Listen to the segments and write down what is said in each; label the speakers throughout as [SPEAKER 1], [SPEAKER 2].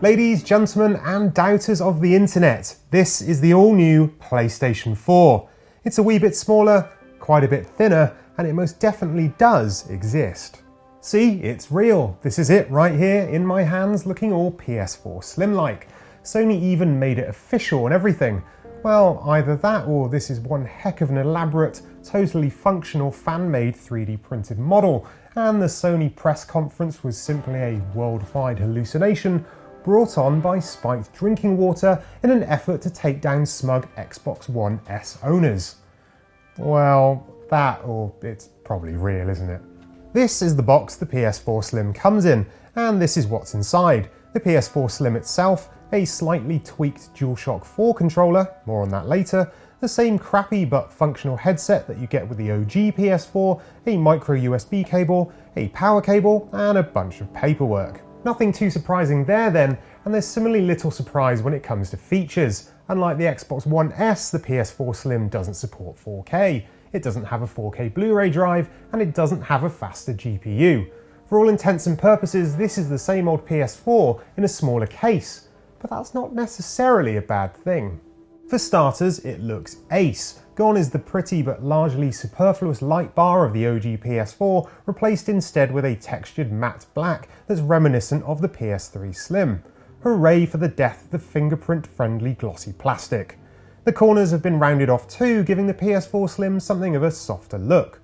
[SPEAKER 1] Ladies, gentlemen, and doubters of the internet, this is the all-new PlayStation 4. It's a wee bit smaller, quite a bit thinner, and it most definitely does exist. See, it's real. This is it right here in my hands, looking all PS4 Slim-like. Sony even made it official and everything. Well, either that or this is one heck of an elaborate, totally functional fan-made 3D printed model, and the Sony press conference was simply a worldwide hallucination brought on by spiked drinking water in an effort to take down smug Xbox One S owners. Well, that or it's probably real, isn't it? This is the box the PS4 Slim comes in, and this is what's inside. The PS4 Slim itself, a slightly tweaked DualShock 4 controller, more on that later, the same crappy but functional headset that you get with the OG PS4, a micro USB cable, a power cable, and a bunch of paperwork. Nothing too surprising there then, and there's similarly little surprise when it comes to features. Unlike the Xbox One S, the PS4 Slim doesn't support 4K, it doesn't have a 4K Blu-ray drive, and it doesn't have a faster GPU. For all intents and purposes, this is the same old PS4 in a smaller case, but that's not necessarily a bad thing. For starters, it looks ace. Gone is the pretty but largely superfluous light bar of the OG PS4, replaced instead with a textured matte black that's reminiscent of the PS3 Slim. Hooray for the death of the fingerprint-friendly glossy plastic. The corners have been rounded off too, giving the PS4 Slim something of a softer look.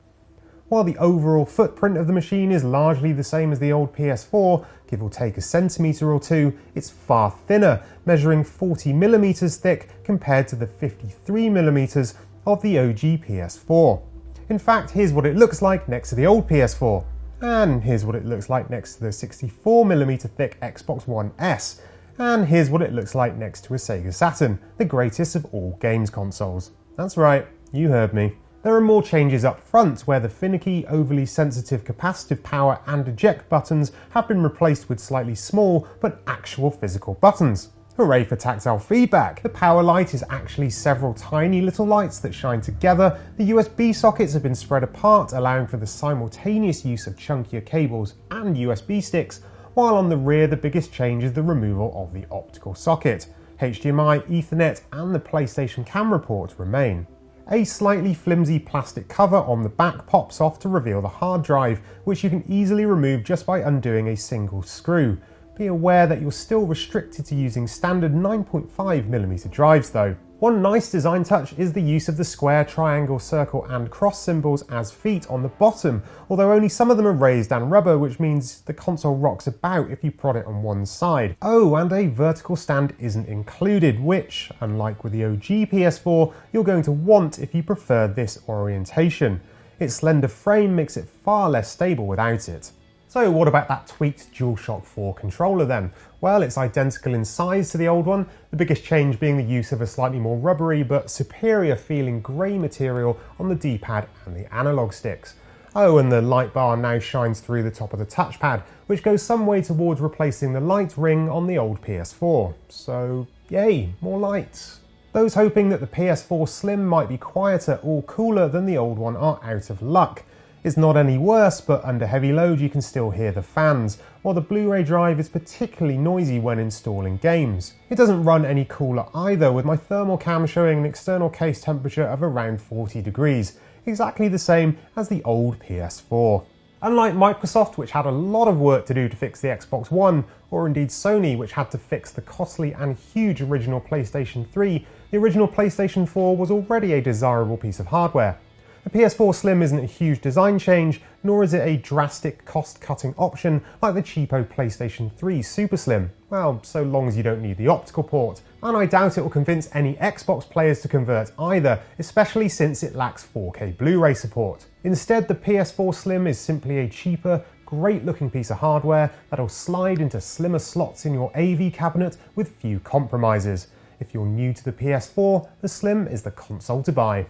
[SPEAKER 1] While the overall footprint of the machine is largely the same as the old PS4, give or take a centimetre or two, it's far thinner, measuring 40mm thick compared to the 53mm of the OG PS4. In fact, here's what it looks like next to the old PS4, and here's what it looks like next to the 64mm thick Xbox One S, and here's what it looks like next to a Sega Saturn, the greatest of all games consoles. That's right, you heard me. There are more changes up front, where the finicky, overly sensitive capacitive power and eject buttons have been replaced with slightly small but actual physical buttons. Hooray for tactile feedback! The power light is actually several tiny little lights that shine together. The USB sockets have been spread apart, allowing for the simultaneous use of chunkier cables and USB sticks, while on the rear the biggest change is the removal of the optical socket. HDMI, Ethernet and the PlayStation camera port remain. A slightly flimsy plastic cover on the back pops off to reveal the hard drive, which you can easily remove just by undoing a single screw. Be aware that you're still restricted to using standard 9.5mm drives though. One nice design touch is the use of the square, triangle, circle and cross symbols as feet on the bottom, although only some of them are raised and rubber, which means the console rocks about if you prod it on one side. Oh, and a vertical stand isn't included, which, unlike with the OG PS4, you're going to want if you prefer this orientation. Its slender frame makes it far less stable without it. So what about that tweaked DualShock 4 controller then? Well, it's identical in size to the old one, the biggest change being the use of a slightly more rubbery but superior feeling grey material on the D-pad and the analog sticks. Oh, and the light bar now shines through the top of the touchpad, which goes some way towards replacing the light ring on the old PS4. So, yay, more lights. Those hoping that the PS4 Slim might be quieter or cooler than the old one are out of luck. It's not any worse, but under heavy load you can still hear the fans, while the Blu-ray drive is particularly noisy when installing games. It doesn't run any cooler either, with my thermal cam showing an external case temperature of around 40 degrees, exactly the same as the old PS4. Unlike Microsoft, which had a lot of work to do to fix the Xbox One, or indeed Sony, which had to fix the costly and huge original PlayStation 3, the original PlayStation 4 was already a desirable piece of hardware. The PS4 Slim isn't a huge design change, nor is it a drastic cost-cutting option like the cheapo PlayStation 3 Super Slim. Well, so long as you don't need the optical port. And I doubt it will convince any Xbox players to convert either, especially since it lacks 4K Blu-ray support. Instead, the PS4 Slim is simply a cheaper, great-looking piece of hardware that'll slide into slimmer slots in your AV cabinet with few compromises. If you're new to the PS4, the Slim is the console to buy.